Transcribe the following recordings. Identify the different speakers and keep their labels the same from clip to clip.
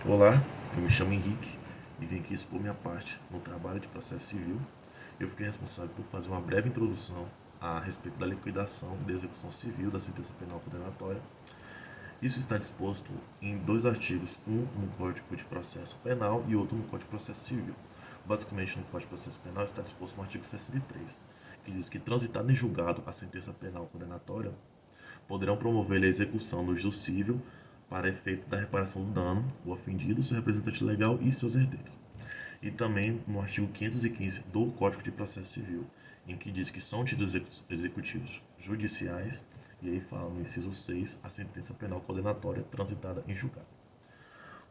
Speaker 1: Olá, eu me chamo Henrique e vim aqui expor minha parte no trabalho de processo civil. Eu fiquei responsável por fazer uma breve introdução a respeito da liquidação e da execução civil da sentença penal condenatória. Isso está disposto em dois artigos, um no Código de Processo Penal e outro no Código de Processo Civil. Basicamente, no Código de Processo Penal está disposto no artigo 63, que diz que, transitado em julgado a sentença penal condenatória, poderão promover a execução no juízo civil para efeito da reparação do dano, o ofendido, seu representante legal e seus herdeiros. E também no artigo 515 do Código de Processo Civil, em que diz que são títulos executivos judiciais, e aí fala no inciso 6, a sentença penal condenatória transitada em julgado.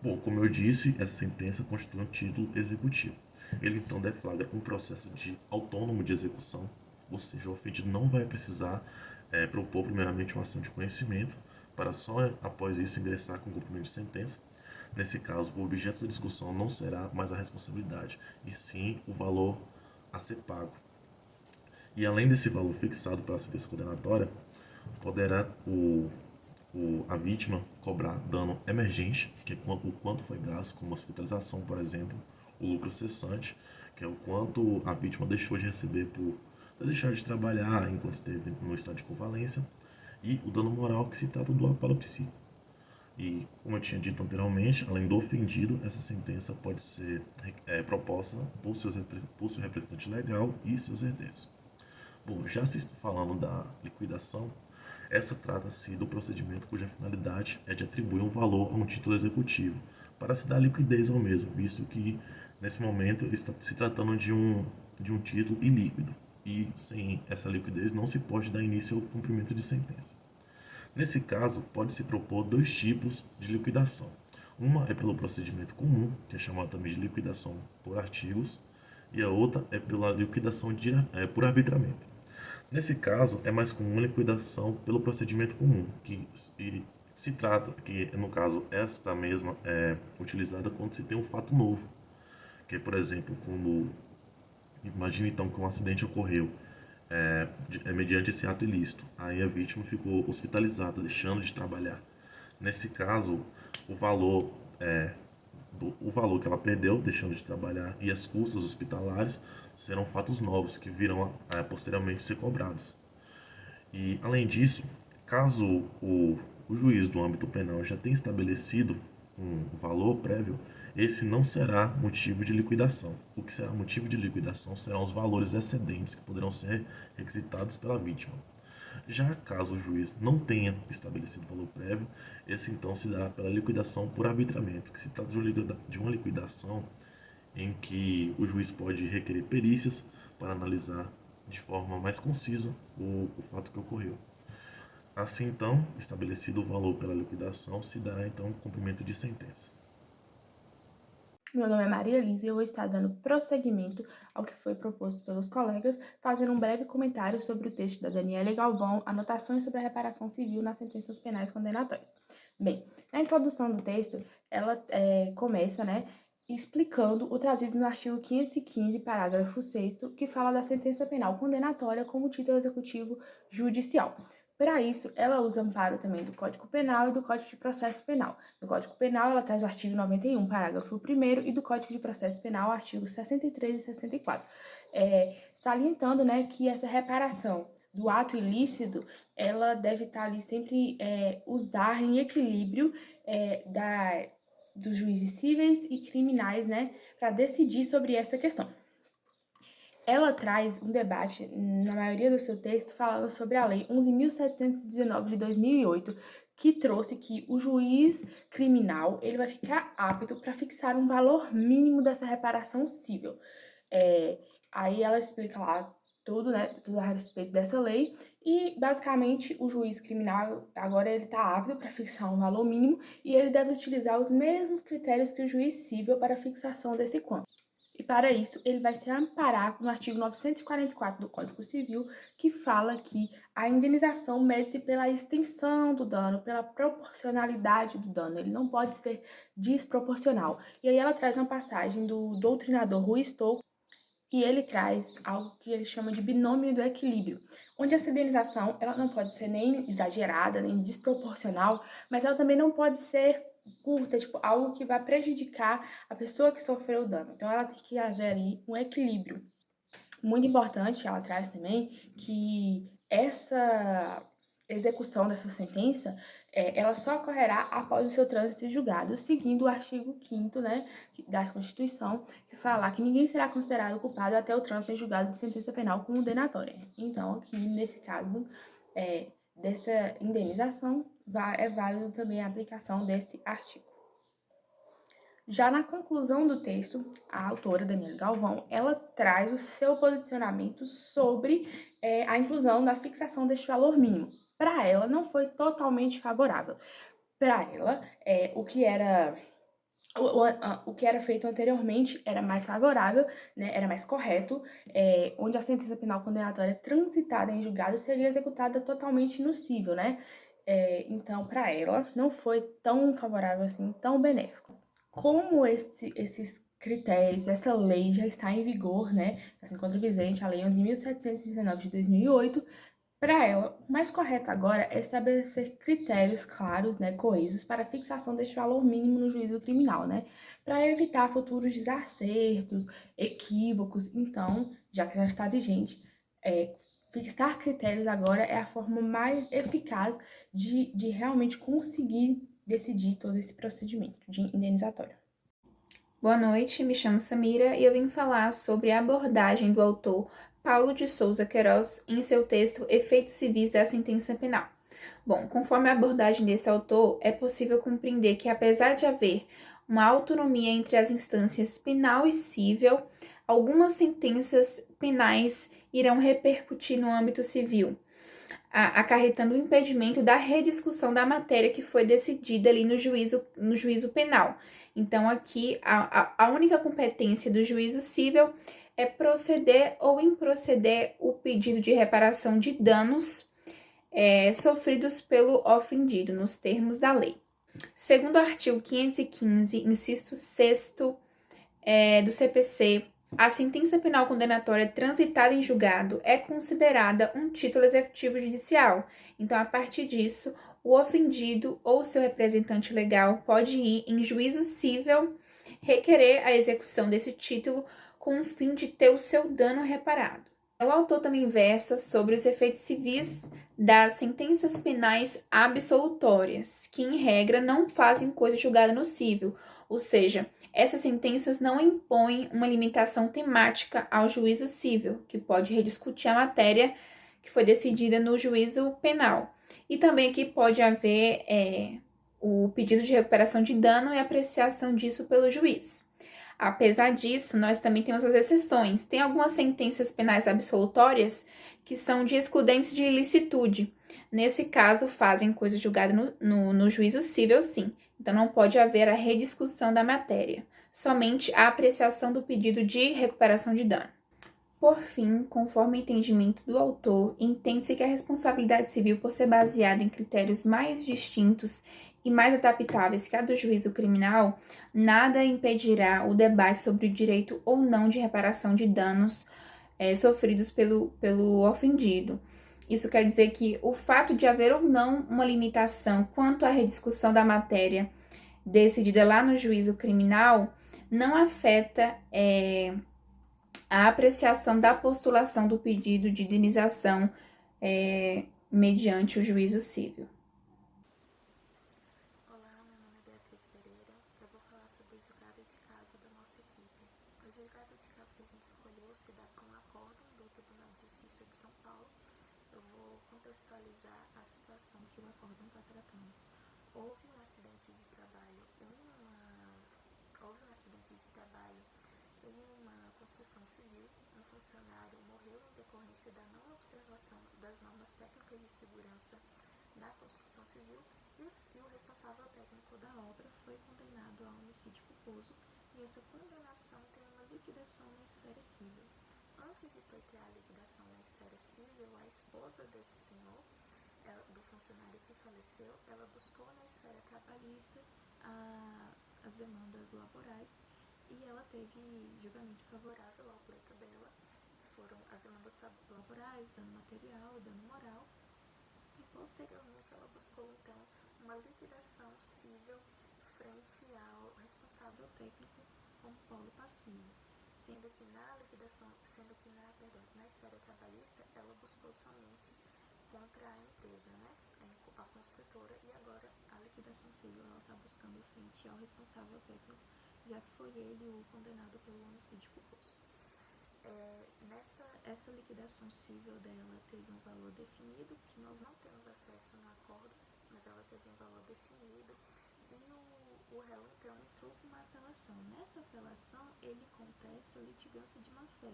Speaker 1: Bom, como eu disse, essa sentença constitui um título executivo. Ele então deflagra um processo autônomo de execução, ou seja, o ofendido não vai precisar propor primeiramente uma ação de conhecimento, para só após isso ingressar com o cumprimento de sentença. Nesse caso, o objeto da discussão não será mais a responsabilidade, e sim o valor a ser pago. E além desse valor fixado pela sentença condenatória, poderá a vítima cobrar dano emergente, que é o quanto foi gasto, como hospitalização, por exemplo, o lucro cessante, que é o quanto a vítima deixou de receber por deixar de trabalhar enquanto esteve no estado de convalência, e o dano moral, que se trata do abalo psíquico. E, como eu tinha dito anteriormente, além do ofendido, essa sentença pode ser proposta por seu representante legal e seus herdeiros. Bom, já se falando da liquidação, essa trata-se do procedimento cuja finalidade é de atribuir um valor a um título executivo, para se dar liquidez ao mesmo, visto que, nesse momento, ele está se tratando de um título ilíquido, e sem essa liquidez não se pode dar início ao cumprimento de sentença. Nesse caso, pode-se propor dois tipos de liquidação. Uma é pelo procedimento comum, que é chamado também de liquidação por artigos, e a outra é pela liquidação por arbitramento. Nesse caso, é mais comum a liquidação pelo procedimento comum, que se trata, que no caso esta mesma é utilizada quando se tem um fato novo, que é, por exemplo, quando imagine então que um acidente ocorreu mediante esse ato ilícito, aí a vítima ficou hospitalizada, deixando de trabalhar. Nesse caso, o valor o valor que ela perdeu deixando de trabalhar e as custas hospitalares serão fatos novos que virão posteriormente ser cobrados. E, além disso, caso o juiz do âmbito penal já tenha estabelecido um valor prévio, esse não será motivo de liquidação. O que será motivo de liquidação serão os valores excedentes que poderão ser requisitados pela vítima. Já caso o juiz não tenha estabelecido valor prévio, esse então se dará pela liquidação por arbitramento, que se trata de uma liquidação em que o juiz pode requerer perícias para analisar de forma mais concisa o fato que ocorreu. Assim, então, estabelecido o valor pela liquidação, se dará então o cumprimento de sentença.
Speaker 2: Meu nome é Maria Elisa e eu vou estar dando prosseguimento ao que foi proposto pelos colegas, fazendo um breve comentário sobre o texto da Daniela Galvão, Anotações sobre a reparação civil nas sentenças penais condenatórias. Bem, na introdução do texto, ela começa, explicando o trazido no artigo 515, parágrafo 6º, que fala da sentença penal condenatória como título executivo judicial. Para isso, ela usa amparo também do Código Penal e do Código de Processo Penal. No Código Penal, ela traz o artigo 91, parágrafo 1º, e do Código de Processo Penal, artigos 63 e 64. Salientando, que essa reparação do ato ilícito, ela deve estar ali sempre usar em equilíbrio dos juízes cíveis e criminais, para decidir sobre essa questão. Ela traz um debate, na maioria do seu texto, falando sobre a Lei 11.719 de 2008, que trouxe que o juiz criminal ele vai ficar apto para fixar um valor mínimo dessa reparação civil. Aí ela explica lá tudo a respeito dessa lei e, basicamente, o juiz criminal agora ele está apto para fixar um valor mínimo e ele deve utilizar os mesmos critérios que o juiz civil para a fixação desse quanto. E, para isso, ele vai se amparar no artigo 944 do Código Civil, que fala que a indenização mede-se pela extensão do dano, pela proporcionalidade do dano. Ele não pode ser desproporcional. E aí ela traz uma passagem do doutrinador Rui Stolz, e ele traz algo que ele chama de binômio do equilíbrio, onde essa indenização ela não pode ser nem exagerada, nem desproporcional, mas ela também não pode ser curta, tipo, algo que vai prejudicar a pessoa que sofreu o dano. Então, ela tem que haver ali um equilíbrio. Muito importante, ela traz também que essa execução dessa sentença, ela só ocorrerá após o seu trânsito em julgado, seguindo o artigo 5º, né, da Constituição, que fala que ninguém será considerado culpado até o trânsito em julgado de sentença penal condenatória. Então, aqui, nesse caso, dessa indenização, é válido também a aplicação desse artigo. Já na conclusão do texto, a autora, Daniela Galvão, ela traz o seu posicionamento sobre a inclusão da fixação deste valor mínimo. Para ela, não foi totalmente favorável. Para ela, o que era feito anteriormente era mais favorável, né, era mais correto, onde a sentença penal condenatória transitada em julgado seria executada totalmente no cível, né? Então, para ela, não foi tão favorável assim, tão benéfico. Como esses critérios, essa lei já está em vigor, né? Se encontra vigente a Lei 11.719 de 2008, para ela, o mais correto agora é estabelecer critérios claros, né, coesos, para a fixação deste valor mínimo no juízo criminal, né? Para evitar futuros desacertos, equívocos. Então, já que já está vigente, fixar critérios agora é a forma mais eficaz de realmente conseguir decidir todo esse procedimento de indenizatório.
Speaker 3: Boa noite, me chamo Samira e eu vim falar sobre a abordagem do autor Paulo de Souza Queiroz em seu texto Efeitos Civis da Sentença Penal. Bom, conforme a abordagem desse autor, é possível compreender que, apesar de haver uma autonomia entre as instâncias penal e cível, algumas sentenças penais irão repercutir no âmbito civil, acarretando o impedimento da rediscussão da matéria que foi decidida ali no juízo penal. Então, aqui, a única competência do juízo cível é proceder ou improceder o pedido de reparação de danos sofridos pelo ofendido, nos termos da lei. Segundo o artigo 515, inciso 6º do CPC, a sentença penal condenatória transitada em julgado é considerada um título executivo judicial. Então, a partir disso, o ofendido ou seu representante legal pode ir em juízo cível requerer a execução desse título com o fim de ter o seu dano reparado. O autor também versa sobre os efeitos civis das sentenças penais absolutórias, que, em regra, não fazem coisa julgada no cível, ou seja, essas sentenças não impõem uma limitação temática ao juízo cível, que pode rediscutir a matéria que foi decidida no juízo penal. E também aqui pode haver o pedido de recuperação de dano e apreciação disso pelo juiz. Apesar disso, nós também temos as exceções. Tem algumas sentenças penais absolutórias que são de excludentes de ilicitude. Nesse caso, fazem coisa julgada no juízo cível, sim. Então, não pode haver a rediscussão da matéria, somente a apreciação do pedido de recuperação de dano. Por fim, conforme o entendimento do autor, entende-se que a responsabilidade civil, por ser baseada em critérios mais distintos e mais adaptáveis que a do juízo criminal, nada impedirá o debate sobre o direito ou não de reparação de danos sofridos pelo ofendido. Isso quer dizer que o fato de haver ou não uma limitação quanto à rediscussão da matéria decidida lá no juízo criminal não afeta a apreciação da postulação do pedido de indenização mediante o juízo cível.
Speaker 4: Olá, meu nome é Beatriz Pereira. Eu vou falar sobre o julgado de caso da nossa equipe. O julgado de caso que a gente escolheu se dá com um acórdão do Tribunal de Justiça de São Paulo. Eu vou contextualizar a situação que o acórdão está tratando. Houve um acidente de trabalho em uma construção civil. Um funcionário morreu em decorrência da não observação das normas técnicas de segurança na construção civil e o responsável técnico da obra foi condenado a homicídio culposo, e essa condenação tem uma liquidação na esfera civil. Antes de pleitear a liquidação na esfera civil, a esposa desse senhor, do funcionário que faleceu, ela buscou na esfera trabalhista as demandas laborais e ela teve julgamento favorável ao pleito dela. Foram as demandas laborais, dano material e dano moral. E posteriormente ela buscou então uma liquidação civil frente ao responsável técnico como polo passivo, sendo que na esfera trabalhista ela buscou somente contra a empresa, né, a construtora, e agora a liquidação civil ela está buscando frente ao responsável técnico, já que foi ele o condenado pelo homicídio culposo. Essa liquidação civil dela teve um valor definido, que nós não temos acesso no acordo, mas ela teve um valor definido, e o réu então entrou com uma apelação. Nessa apelação ele contesta litigância de má-fé,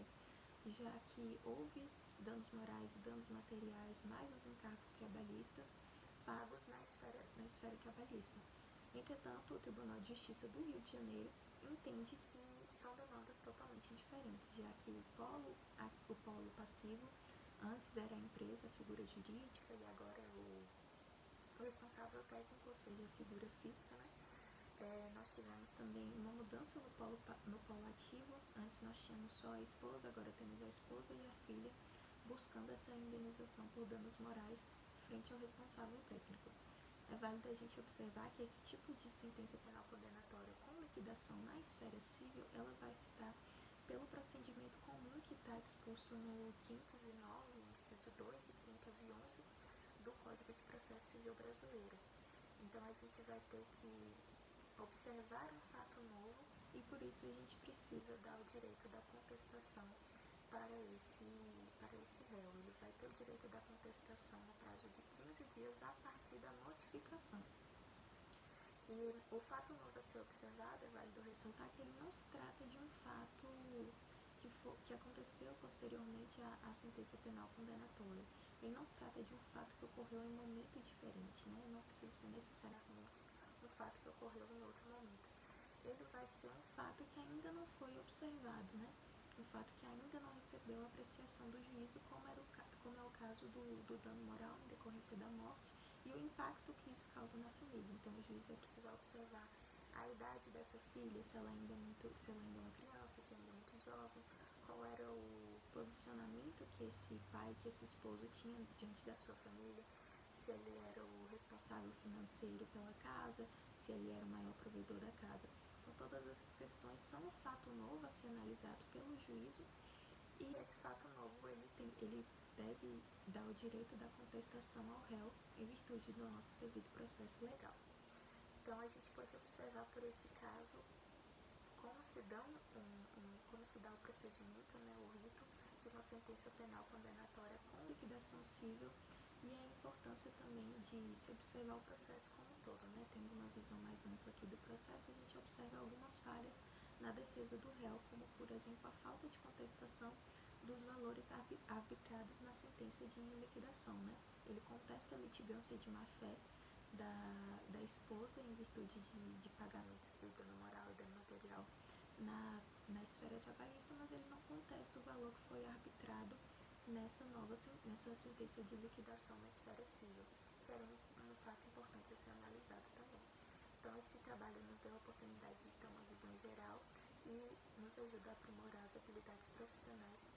Speaker 4: já que houve danos morais e danos materiais, mais os encargos trabalhistas pagos na esfera trabalhista. Entretanto, o Tribunal de Justiça do Rio de Janeiro entende que são demandas totalmente diferentes, já que o polo passivo antes era a empresa, a figura jurídica, e agora é o responsável técnico, ou seja, a figura física, né? Nós tivemos também uma mudança no polo ativo. Antes nós tínhamos só a esposa, agora temos a esposa e a filha buscando essa indenização por danos morais frente ao responsável técnico. É válido a gente observar que esse tipo de sentença penal condenatória com liquidação na esfera civil, ela vai se dar pelo procedimento comum que está disposto no 509, inciso 2 e 511 do Código de Processo Civil Brasileiro. Então a gente vai ter que observar um fato novo e por isso a gente precisa dar o direito da contestação para esse réu. Ele vai ter o direito da contestação no prazo de 15 dias a partir da notificação. E o fato novo a ser observado, é válido ressaltar que ele não se trata de um fato que aconteceu posteriormente à sentença penal condenatória. Ele não se trata de um fato que ocorreu em um momento diferente, né? Não precisa ser necessariamente um fato que ocorreu em outro momento. Ele vai ser um fato que ainda não foi observado, né? Um fato que ainda não recebeu a apreciação do juízo, como é o caso do dano moral em decorrência da morte e o impacto que isso causa na família. Então o juiz vai precisar observar a idade dessa filha, se ela ainda é uma criança, se ainda é muito jovem, qual era o posicionamento que esse pai, que esse esposo tinha diante da sua família, se ele era o responsável financeiro pela casa, se ele era o maior provedor da casa. Então todas essas questões são um fato novo a ser analisado pelo juízo, e esse fato novo ele deve dar o direito da contestação ao réu em virtude do nosso devido processo legal. Então a gente pode observar por esse caso como se dá o procedimento, né, o rito de uma sentença penal condenatória com liquidação civil, e a importância também de se observar o processo como um todo, né? Tendo uma visão mais ampla aqui do processo, a gente observa algumas falhas na defesa do réu, como por exemplo a falta de contestação dos valores arbitrados na sentença de liquidação, né? Ele contesta a litigância de má-fé da esposa em virtude de pagamentos de dano moral e dano material na esfera trabalhista, mas ele não contesta o valor que foi arbitrado nessa sentença de liquidação na esfera civil, que era um fato importante a ser analisado também. Então esse trabalho nos deu a oportunidade de ter uma visão geral e nos ajuda a aprimorar as habilidades profissionais